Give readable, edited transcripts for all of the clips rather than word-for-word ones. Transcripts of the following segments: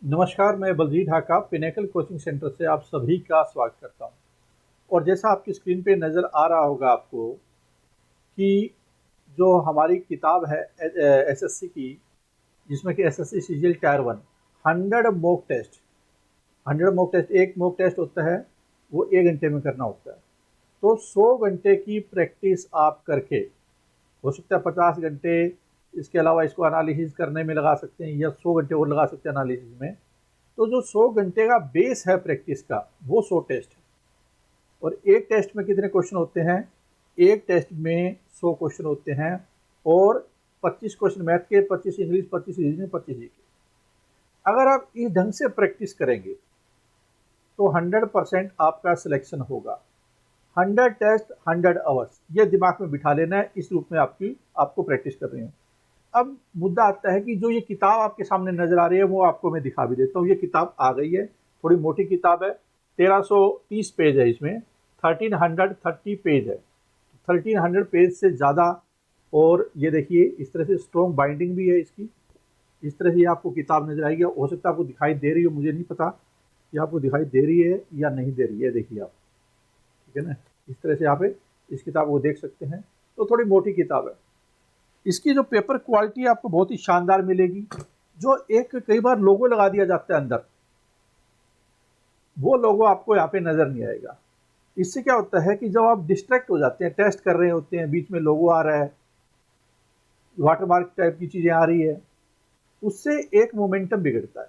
नमस्कार, मैं Baljeet Dhaka Pinnacle coaching centre से आप सभी का स्वागत करता हूं। और जैसा आपकी स्क्रीन पे नज़र आ रहा होगा आपको कि जो हमारी किताब है एसएससी की, जिसमें कि SSC CGL tier 1 100 mock test 100 mock test, एक मॉक टेस्ट होता है वो 1 घंटे में करना होता है। तो 100 घंटे की प्रैक्टिस आप करके, हो सकता है 50 घंटे इसके अलावा इसको एनालिसिस करने में लगा सकते हैं, या 100 घंटे और लगा सकते हैं एनालिसिस में। तो जो 100 घंटे का बेस है प्रैक्टिस का, वो 100 टेस्ट है। और एक टेस्ट में कितने क्वेश्चन होते हैं? एक टेस्ट में 100 क्वेश्चन होते हैं, और 25 क्वेश्चन मैथ के, 25 इंग्लिश, 25 रीजनिंग, 25 जीके। अगर आप इस ढंग से प्रैक्टिस करेंगे तो 100% आपका सिलेक्शन होगा। 100 टेस्ट 100 आवर्स, ये दिमाग में बिठा लेना है। इस रूप में आपको प्रैक्टिस कर रही हूँ। अब मुद्दा आता है कि जो ये किताब आपके सामने नजर आ रही है वो आपको मैं दिखा भी देता हूँ। ये किताब आ गई है, थोड़ी मोटी किताब है, 1330 पेज है, इसमें 1330 पेज है, 1300 पेज से ज़्यादा। और ये देखिए, इस तरह से स्ट्रॉन्ग बाइंडिंग भी है इसकी। इस तरह से आपको किताब नजर आएगी। हो सकता है आपको दिखाई दे रही हो, मुझे नहीं पता कि आपको दिखाई दे रही है या नहीं दे रही है। देखिए आप, ठीक है ना, इस तरह से आप इस किताब को देख सकते हैं। तो थोड़ी मोटी किताब है। इसकी जो पेपर क्वालिटी आपको बहुत ही शानदार मिलेगी। जो एक कई बार लोगो लगा दिया जाता है अंदर, वो लोगो आपको यहाँ पे नजर नहीं आएगा। इससे क्या होता है कि जब आप डिस्ट्रैक्ट हो जाते हैं, टेस्ट कर रहे होते हैं, बीच में लोगो आ रहा है, वाटरमार्क टाइप की चीजें आ रही है, उससे एक मोमेंटम बिगड़ता है।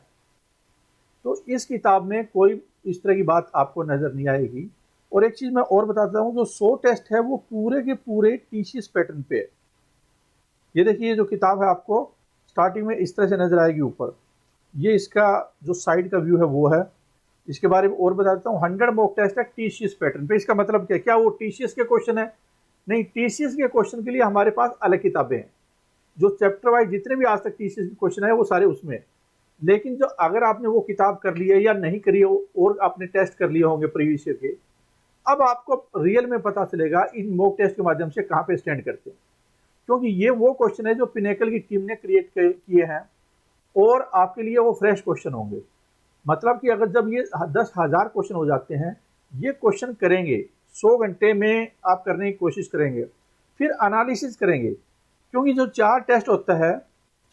तो इस किताब में कोई इस तरह की बात आपको नजर नहीं आएगी। और एक चीज मैं और बताता हूँ, जो 100 टेस्ट है वो पूरे के पूरे टीसीएस पैटर्न पे है। ये देखिए, जो किताब है आपको स्टार्टिंग में इस तरह से नजर आएगी ऊपर। ये इसका जो साइड का व्यू है वो है। इसके बारे में और बताता हूँ। 100 मॉक टेस्ट है टीसीएस पैटर्न पे। इसका मतलब क्या वो टीसीएस के क्वेश्चन है? नहीं, टीसीएस के क्वेश्चन के लिए हमारे पास अलग किताबें हैं। जो चैप्टर वाइज जितने भी आज तक टीसीएस के क्वेश्चन है वो सारे उसमें। लेकिन जो अगर आपने वो किताब कर ली है या नहीं करी है, और आपने टेस्ट कर लिए होंगे प्रीवियस ईयर के, अब आपको रियल में पता चलेगा इन मॉक टेस्ट के माध्यम से कहाँ पे स्टैंड करते हैं। क्योंकि ये वो क्वेश्चन है जो पिनेकल की टीम ने क्रिएट किए हैं, और आपके लिए वो फ्रेश क्वेश्चन होंगे। मतलब कि अगर जब ये 10,000 क्वेश्चन हो जाते हैं, ये क्वेश्चन करेंगे 100 घंटे में, आप करने की कोशिश करेंगे, फिर एनालिसिस करेंगे। क्योंकि जो 4 टेस्ट होता है,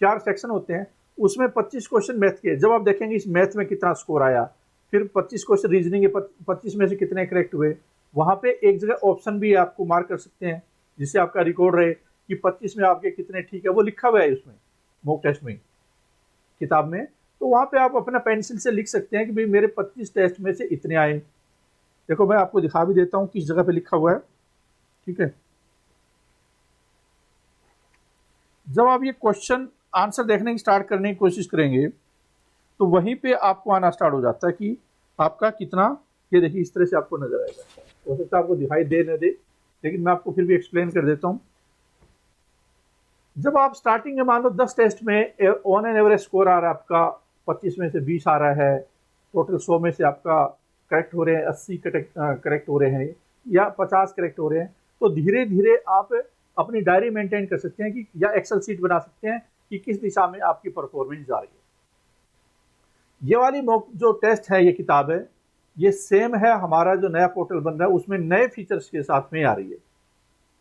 4 सेक्शन होते हैं, उसमें 25 क्वेश्चन मैथ के। जब आप देखेंगे इस मैथ में कितना स्कोर आया, फिर 25 क्वेश्चन रीजनिंग के, 25 में से कितने करेक्ट हुए, वहां पे एक जगह ऑप्शन भी आपको मार्क कर सकते हैं, जिससे आपका रिकॉर्ड रहे कि 25 में आपके कितने ठीक है। वो लिखा हुआ है उसमें, मॉक टेस्ट में, किताब में। तो वहां पे आप अपना पेंसिल से लिख सकते हैं कि भाई मेरे 25 टेस्ट में से इतने आए। देखो, मैं आपको दिखा भी देता हूं किस जगह पे लिखा हुआ है, ठीक है। जब आप ये क्वेश्चन आंसर देखने की स्टार्ट करने की कोशिश करेंगे, तो वहीं पे आपको आना स्टार्ट हो जाता है कि आपका कितना। ये देखिए, इस तरह से आपको नजर आएगा। हो सकता है आपको दिखाई दे न दे, लेकिन मैं आपको फिर भी एक्सप्लेन कर देता हूँ। जब आप स्टार्टिंग में मान लो 10 टेस्ट में ऑन एन एवरेज स्कोर आ रहा है आपका, 25 में से 20 आ रहा है, टोटल 100 में से आपका करेक्ट हो रहे हैं, 80 करेक्ट हो रहे हैं, या 50 करेक्ट हो रहे हैं, तो धीरे धीरे आप अपनी डायरी मेंटेन कर सकते हैं कि, या एक्सेल सीट बना सकते हैं कि किस दिशा में आपकी परफॉर्मेंस जा रही है। ये वाली जो टेस्ट है, ये किताब है, ये सेम है हमारा जो नया पोर्टल बन रहा है, उसमें नए फीचर्स के साथ में आ रही है।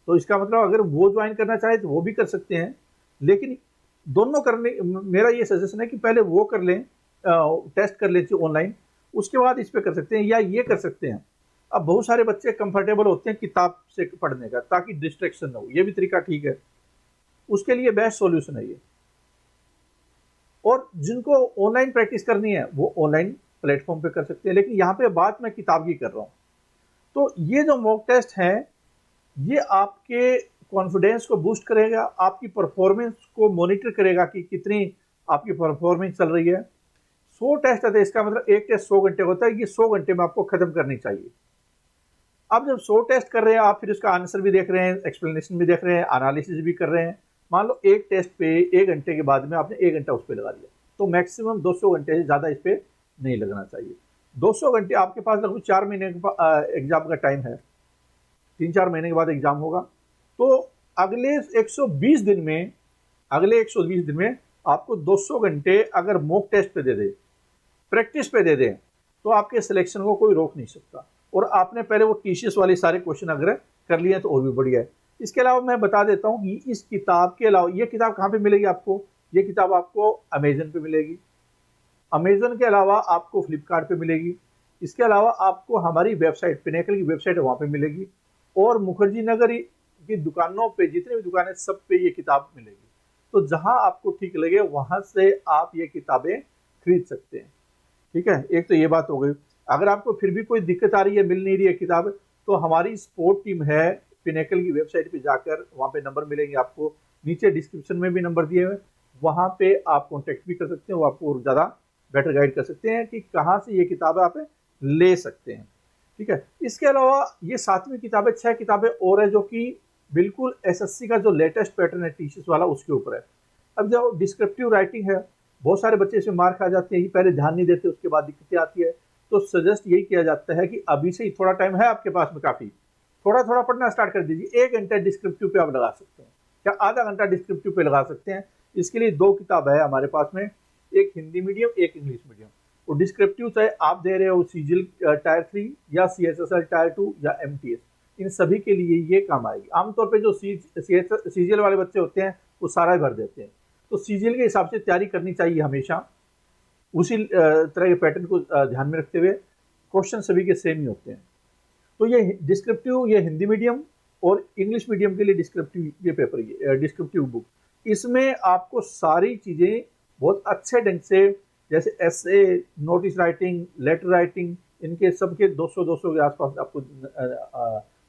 तो इसका मतलब अगर वो ज्वाइन करना चाहे तो वो भी कर सकते हैं, लेकिन दोनों करने, मेरा ये सजेशन है कि पहले वो कर लें, टेस्ट कर लें ऑनलाइन, उसके बाद इस पे कर सकते हैं, या ये कर सकते हैं। अब बहुत सारे बच्चे कंफर्टेबल होते हैं किताब से पढ़ने का, ताकि डिस्ट्रैक्शन ना हो, ये भी तरीका ठीक है। उसके लिए बेस्ट सॉल्यूशन है ये। और जिनको ऑनलाइन प्रैक्टिस करनी है वो ऑनलाइन प्लेटफॉर्म पे कर सकते हैं, लेकिन यहाँ पे बात मैं किताब की कर रहा हूँ। तो ये जो मॉक टेस्ट है, ये आपके कॉन्फिडेंस को बूस्ट करेगा, आपकी परफॉर्मेंस को मॉनिटर करेगा कि कितनी आपकी परफॉर्मेंस चल रही है। 100 टेस्ट है, इसका मतलब एक टेस्ट 100 घंटे होता है। ये 100 घंटे में आपको खत्म करनी चाहिए। अब जब 100 टेस्ट कर रहे हैं आप, फिर उसका आंसर भी देख रहे हैं, एक्सप्लेनेशन भी देख रहे हैं, एनालिसिस भी कर रहे हैं। मान लो एक टेस्ट पे 1 घंटे के बाद में आपने 1 घंटा उस पर लगा दिया, तो मैक्सिमम 200 घंटे से ज़्यादा इस पर नहीं लगना चाहिए। 200 घंटे आपके पास लगभग 4 महीने एग्जाम का टाइम है, 3-4 महीने के बाद एग्जाम होगा। तो अगले 120 दिन में, अगले 120 दिन में आपको 200 घंटे अगर मॉक टेस्ट पे दे दे, प्रैक्टिस पे दे दें तो आपके सिलेक्शन को कोई रोक नहीं सकता। और आपने पहले वो टीसीएस वाले सारे क्वेश्चन अगर कर लिए तो और भी बढ़िया है। इसके अलावा मैं बता देता हूँ कि इस किताब के अलावा ये किताब कहाँ पे मिलेगी आपको, ये किताब आपको अमेजन पे मिलेगी, अमेजन के अलावा आपको फ्लिपकार्ट पे मिलेगी, इसके अलावा आपको हमारी वेबसाइट पिनेकल की वेबसाइट है वहाँ पे मिलेगी, और मुखर्जी नगर की दुकानों पे जितने भी दुकानें सब पे ये किताब मिलेगी। तो जहाँ आपको ठीक लगे वहाँ से आप ये किताबें खरीद सकते हैं। ठीक है, एक तो ये बात हो गई। अगर आपको फिर भी कोई दिक्कत आ रही है, मिल नहीं रही है किताब, तो हमारी सपोर्ट टीम है पिनेकल की वेबसाइट पे जाकर, वहाँ पे नंबर मिलेंगे आपको, नीचे डिस्क्रिप्शन में भी नंबर दिए हुए, वहाँ पे आप कॉन्टेक्ट भी कर सकते हैं, वो आपको ज़्यादा बेटर गाइड कर सकते हैं कि कहाँ से ये किताबें आप ले सकते हैं। ठीक है, इसके अलावा ये 7वीं किताबें 6 किताबें और है जो कि बिल्कुल एसएससी का जो लेटेस्ट पैटर्न है टीचर्स वाला उसके ऊपर है। अब जो डिस्क्रिप्टिव राइटिंग है, बहुत सारे बच्चे इसमें मार्क आ जाते हैं, पहले ध्यान नहीं देते, उसके बाद दिक्कतें आती है। तो सजेस्ट यही किया जाता है कि अभी से ही थोड़ा टाइम है आपके पास में, काफ़ी थोड़ा थोड़ा पढ़ना स्टार्ट कर दीजिए। 1 घंटा डिस्क्रिप्टिव पे आप लगा सकते हैं या आधा घंटा डिस्क्रिप्टिव पे लगा सकते हैं। इसके लिए 2 किताब है हमारे पास में, एक हिंदी मीडियम एक इंग्लिश मीडियम। और डिस्क्रिप्टिव चाहे आप दे रहे हो सीजीएल टायर 3 या सीएचएसएल टायर 2 या एमटीएस, इन सभी के लिए ये काम आएगी। आमतौर पे जो सीजीएल वाले बच्चे होते हैं वो सारा ही भर देते हैं, तो सीजीएल के हिसाब से तैयारी करनी चाहिए हमेशा, उसी तरह के पैटर्न को ध्यान में रखते हुए। क्वेश्चन सभी के सेम ही होते हैं। तो ये डिस्क्रिप्टिव, ये हिंदी मीडियम और इंग्लिश मीडियम के लिए डिस्क्रिप्टिव ये पेपर, ये डिस्क्रिप्टिव बुक, इसमें आपको सारी चीज़ें बहुत अच्छे ढंग से, जैसे एसे, नोटिस राइटिंग, लेटर राइटिंग, इनके सबके 200 के आसपास आपको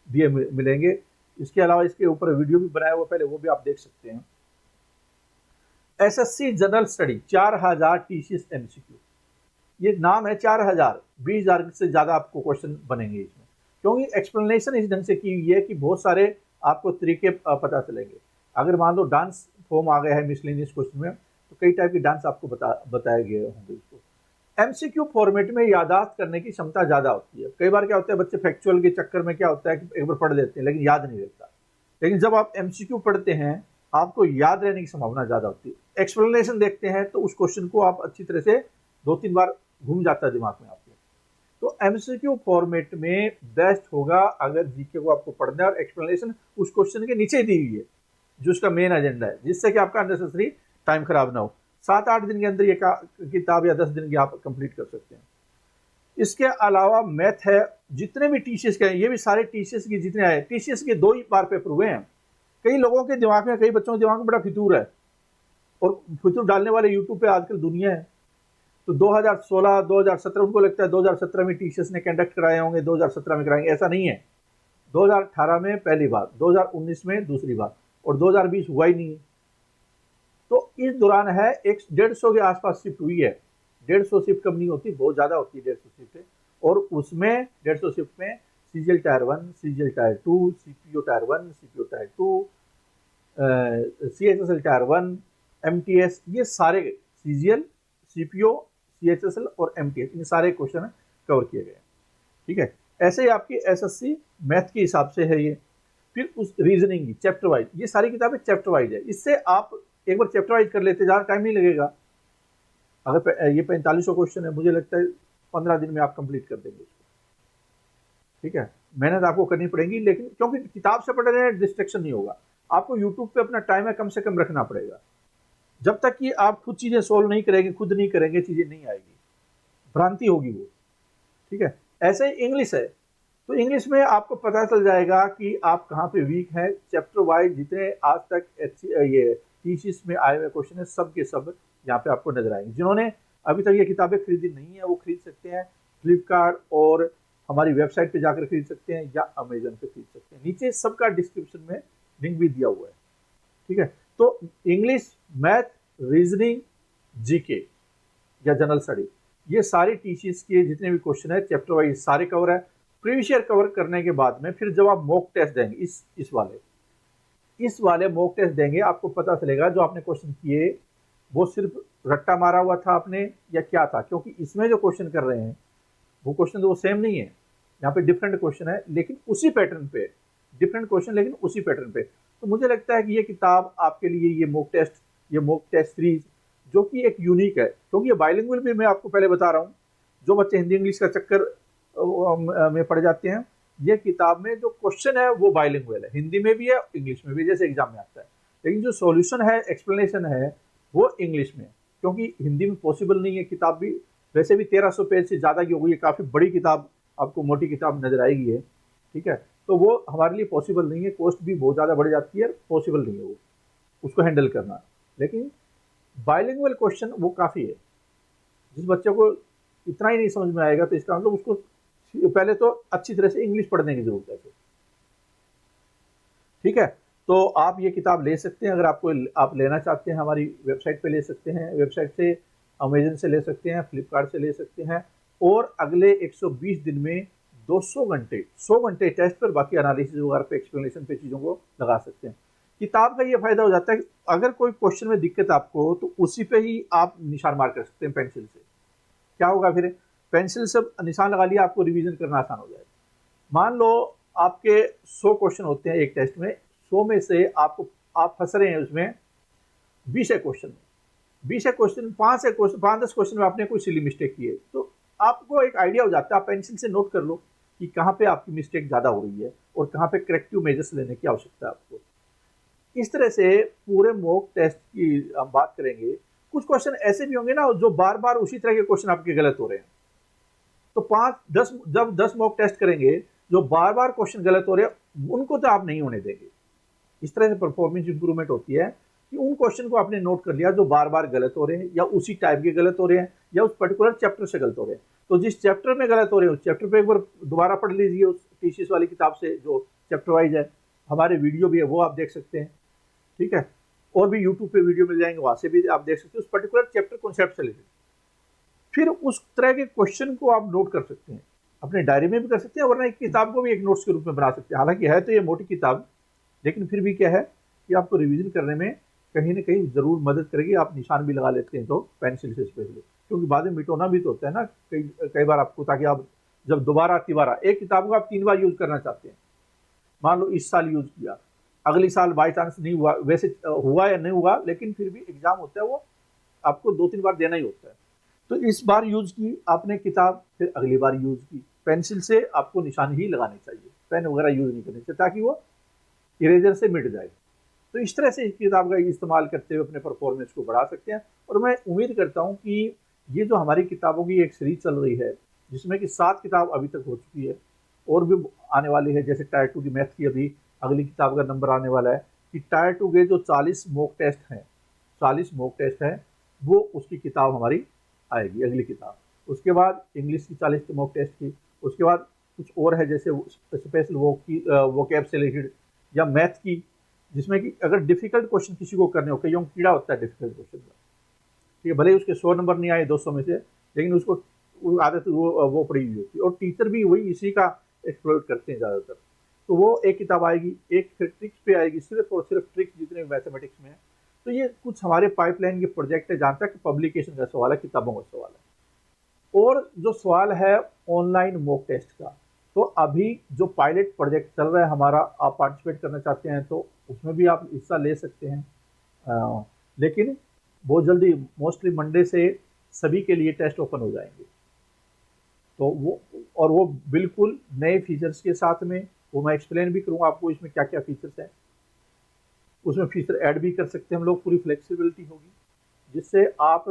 दिए मिलेंगे। इसके अलावा इसके ऊपर वीडियो भी बनाया हुआ पहले, वो भी आप देख सकते हैं। SSC general study 4000 TCS MCQ, ये नाम है 4000, 20,000 से ज़्यादा आपको क्वेश्चन बनेंगे इसमें, क्योंकि एक्सप्लेनेशन इस ढंग से की हुई है कि बहुत सारे आपको तरीके पता चलेंगे। अगर मान लो डांस फॉर्म आ गया है मिसलेनियस क्वेश्चन में, तो कई टाइप के डांस आपको बताए गए होंगे। इसको एमसीक्यू फॉर्मेट में यादाश्त करने की क्षमता ज़्यादा होती है। कई बार क्या होता है, बच्चे फैक्चुअल के चक्कर में क्या होता है कि एक बार पढ़ लेते हैं लेकिन याद नहीं रहता, लेकिन जब आप एमसीक्यू पढ़ते हैं आपको याद रहने की संभावना ज़्यादा होती है। एक्सप्लेनेशन देखते हैं तो उस क्वेश्चन को आप अच्छी तरह से 2-3 बार घूम जाता है दिमाग में आपके। तो एमसीक्यू फॉर्मेट में बेस्ट होगा अगर जीके को आपको पढ़ना है और एक्सप्लेनेशन उस क्वेश्चन के नीचे दी हुई है जो उसका मेन एजेंडा है, जिससे कि आपका अननेसेसरी टाइम खराब ना हो। 7-8 दिन के अंदर ये किताब या 10 दिन की आप कंप्लीट कर सकते हैं। इसके अलावा मैथ है, जितने भी टीसीएस के हैं, ये भी सारे टीसीएस के जितने आए, टीसीएस के 2 ही बार पेपर हुए हैं। कई लोगों के दिमाग में, कई बच्चों के दिमाग में बड़ा फितूर है, और फितूर डालने वाले यूट्यूब पे आजकल दुनिया है। तो 2016, 2017 उनको लगता है 2017 में टीसीएस ने कंडक्ट कराए होंगे, 2017 में कराएंगे, ऐसा नहीं है। 2018 में पहली बार, 2019 में दूसरी बार, और 2020 हुआ ही नहीं। तो इस दौरान है 150 के आसपास शिफ्ट हुई है। 150 शिफ्ट कम नहीं होती, बहुत ज़्यादा होती है 150 शिफ्ट। और उसमें 150 शिफ्ट में CGL tier 1, CGL tyre 2, CPO tyre 1, CPO tyre 2, CHSL tyre 1, MTS, ये सारे सीजीएल, सीपीओ, सीएचएसएल और एमटीएस, इन सारे क्वेश्चन कवर किए गए। ठीक है, ऐसे ही आपकी एसएससी मैथ के हिसाब से है ये। फिर उस रीजनिंग की चैप्टर वाइज, ये सारी किताबें चैप्टर वाइज है। इससे आप एक बार चैप्टर वाइज कर लेते, ज़्यादा टाइम नहीं लगेगा। अगर ये 4500 क्वेश्चन है, मुझे लगता है 15 दिन में आप कंप्लीट कर देंगे इसको। ठीक है, मेहनत आपको करनी पड़ेगी, लेकिन क्योंकि किताब से पढ़ रहे हैं डिस्ट्रैक्शन नहीं होगा। आपको यूट्यूब पे अपना टाइम है कम से कम रखना पड़ेगा। जब तक कि आप खुद चीज़ें सोल्व नहीं करेंगे, खुद नहीं करेंगे, चीज़ें नहीं आएगी, भ्रांति होगी वो। ठीक है, ऐसे ही इंग्लिश है, तो इंग्लिश में आपको पता चल जाएगा कि आप कहाँ पे वीक हैं। चैप्टर वाइज जितने आज तक ये टीसीएस में आए हुए क्वेश्चन है, सब के सब यहाँ पे आपको नजर आएंगे। जिन्होंने अभी तक ये किताबें खरीदी नहीं है वो खरीद सकते हैं, फ्लिपकार्ट और हमारी वेबसाइट पे जाकर खरीद सकते हैं या अमेजन पे खरीद सकते हैं। नीचे सबका डिस्क्रिप्शन में लिंक भी दिया हुआ है। ठीक है, तो इंग्लिश, मैथ, रीजनिंग, जीके या जनरल स्टडी, ये सारे टीसीएस के जितने भी क्वेश्चन है चैप्टर वाइज सारे कवर है। प्रीवियस ईयर कवर करने के बाद में फिर जब आप मॉक टेस्ट देंगे, इस वाले मॉक टेस्ट देंगे, आपको पता चलेगा जो आपने क्वेश्चन किए वो सिर्फ रट्टा मारा हुआ था आपने या क्या था। क्योंकि इसमें जो क्वेश्चन कर रहे हैं वो क्वेश्चन तो वो सेम नहीं है, यहाँ पे डिफरेंट क्वेश्चन है लेकिन उसी पैटर्न पे, डिफरेंट क्वेश्चन लेकिन उसी पैटर्न पे। तो मुझे लगता है कि ये किताब आपके लिए, ये मॉक टेस्ट सीरीज जो कि एक यूनिक है, क्योंकि ये बाइलिंगुअल भी मैं आपको पहले बता रहा हूँ, जो बच्चे हिंदी इंग्लिश का चक्कर में पड़ जाते हैं, ये किताब में जो क्वेश्चन है वो बाइलिंगुअल है, हिंदी में भी है इंग्लिश में भी, जैसे एग्जाम में आता है, लेकिन जो सॉल्यूशन है, एक्सप्लेनेशन है, वो इंग्लिश में है, क्योंकि हिंदी में पॉसिबल नहीं है। किताब भी वैसे भी 1300 पेज से ज़्यादा की हो गई है, काफ़ी बड़ी किताब आपको मोटी किताब नजर आएगी है, ठीक है, तो वो हमारे लिए पॉसिबल नहीं है, कॉस्ट भी बहुत ज़्यादा बढ़ जाती है, पॉसिबल नहीं है वो उसको हैंडल करना। लेकिन बाइलिंगुअल क्वेश्चन वो काफ़ी है। जिस बच्चे को इतना ही नहीं समझ में आएगा तो इसका मतलब उसको पहले तो अच्छी तरह से इंग्लिश पढ़ने की जरूरत है, ठीक है। तो आप ये किताब ले सकते हैं, अगर आप लेना चाहते हैं हमारी वेबसाइट पे ले सकते हैं, वेबसाइट से अमेजन से ले सकते हैं, फ्लिपकार्ट से ले सकते हैं, और अगले 120 दिन में 200 घंटे 100 घंटे टेस्ट पर, बाकी एनालिसिस वगैरह पे, एक्सप्लेनेशन पे चीज़ों को लगा सकते हैं। किताब का ये फायदा हो जाता है कि अगर कोई क्वेश्चन में दिक्कत आपको, तो उसी पे ही आप निशान मार कर सकते हैं पेंसिल से। क्या होगा फिर, पेंसिल से निशान लगा लिया, आपको रिवीजन करना आसान हो जाएगा। मान लो आपके 100 क्वेश्चन होते हैं एक टेस्ट में, 100 में से आप फंस रहे हैं उसमें 20 क्वेश्चन में, 20 क्वेश्चन 5-10 क्वेश्चन में आपने कोई सिली मिस्टेक की है, तो आपको एक आइडिया हो जाता है, आप पेंसिल से नोट कर लो कि कहाँ पे आपकी मिस्टेक ज़्यादा हो रही है और कहाँ पे करेक्टिव मेजर्स लेने की आवश्यकता है आपको। इस तरह से पूरे मॉक टेस्ट की हम बात करेंगे। कुछ क्वेश्चन ऐसे भी होंगे ना जो बार बार उसी तरह के क्वेश्चन आपके गलत हो रहे हैं, तो 5-10 जब 10 मॉक टेस्ट करेंगे, जो बार बार क्वेश्चन गलत हो रहे हैं उनको तो आप नहीं होने देंगे। इस तरह से परफॉर्मेंस इंप्रूवमेंट होती है कि उन क्वेश्चन को आपने नोट कर लिया जो बार बार गलत हो रहे हैं, या उसी टाइप के गलत हो रहे हैं, या उस पर्टिकुलर चैप्टर से गलत हो रहे हैं। तो जिस चैप्टर में गलत हो रहे हैं उस चैप्टर पे एक बार दोबारा पढ़ लीजिए, उस टीसीएस वाली किताब से जो चैप्टर वाइज है। हमारे वीडियो भी है, वो आप देख सकते हैं, ठीक है, और भी यूट्यूब पे वीडियो मिल जाएंगे, वहां से भी आप देख सकते हैं, उस पर्टिकुलर चैप्टर कॉन्सेप्ट से रिलेटेड। फिर उस तरह के क्वेश्चन को आप नोट कर सकते हैं, अपने डायरी में भी कर सकते हैं, वरना एक किताब को भी एक नोट्स के रूप में बना सकते हैं। हालांकि है तो ये मोटी किताब, लेकिन फिर भी क्या है कि आपको रिवीजन करने में कहीं ना कहीं जरूर मदद करेगी। आप निशान भी लगा लेते हैं तो पेंसिल से स्पेशली, क्योंकि बाद में मिटोना भी तो होता है ना कई बार आपको, ताकि आप जब दोबारा तिबारा एक किताब को आप 3 बार यूज करना चाहते हैं, मान लो इस साल यूज किया, अगली साल बाई चांस नहीं हुआ, वैसे हुआ या नहीं हुआ, लेकिन फिर भी एग्जाम होता है वो आपको 2-3 बार देना ही होता है। तो इस बार यूज की आपने किताब, फिर अगली बार यूज की, पेंसिल से आपको निशान ही लगाने चाहिए, पेन वगैरह यूज नहीं करने चाहिए, ताकि वो इरेजर से मिट जाए। तो इस तरह से इस किताब का इस्तेमाल करते हुए अपने परफॉर्मेंस को बढ़ा सकते हैं। और मैं उम्मीद करता हूँ कि ये जो हमारी किताबों की एक सीरीज चल रही है, जिसमें कि 7 किताब अभी तक हो चुकी है और भी आने वाली है, जैसे टायर 2 की मैथ की अभी अगली किताब का नंबर आने वाला है, कि टायर 2 के जो 40 मॉक टेस्ट हैं, 40 मॉक टेस्ट हैं, वो उसकी किताब हमारी आएगी, अगली किताब। उसके बाद इंग्लिश की 40 मॉक टेस्ट की, उसके बाद कुछ और है जैसे स्पेशल वोकैब से रिलेटेड, या मैथ की, जिसमें कि अगर डिफिकल्ट क्वेश्चन किसी को करने हो, कईयों को कीड़ा होता है डिफिकल्ट क्वेश्चन का, ठीक है, भले ही उसके 100 नंबर नहीं आए 200 में से, लेकिन उसको आदत वो पड़ी हुई होती है, और टीचर भी वही इसी का एक्सप्लॉइट करते हैं ज़्यादातर। तो वो एक किताब आएगी, एक फिर ट्रिक्स पे आएगी, सिर्फ और सिर्फ ट्रिक्स जितने मैथमेटिक्स में है। तो ये कुछ हमारे पाइपलाइन के प्रोजेक्ट है, जहाँ तक पब्लिकेशन का सवाल है, किताबों का सवाल है। और जो सवाल है ऑनलाइन मॉक टेस्ट का, तो अभी जो पायलट प्रोजेक्ट चल रहा है हमारा, आप पार्टिसिपेट करना चाहते हैं तो उसमें भी आप हिस्सा ले सकते हैं, लेकिन बहुत जल्दी, मोस्टली मंडे से सभी के लिए टेस्ट ओपन हो जाएंगे। तो वो बिल्कुल नए फीचर्स के साथ में, वो मैं एक्सप्लेन भी करूँगा आपको इसमें क्या क्या फीचर्स हैं। उसमें फीचर ऐड भी कर सकते हैं हम लोग, पूरी फ्लेक्सिबिलिटी होगी, जिससे आप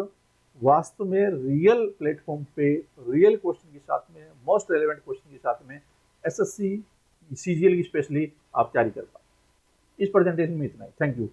वास्तव में रियल प्लेटफॉर्म पे रियल क्वेश्चन के साथ में, मोस्ट रेलेवेंट क्वेश्चन के साथ में एसएससी सीजीएल की स्पेशली आप तैयारी कर पाए। इस प्रेजेंटेशन में इतना ही। Thank you.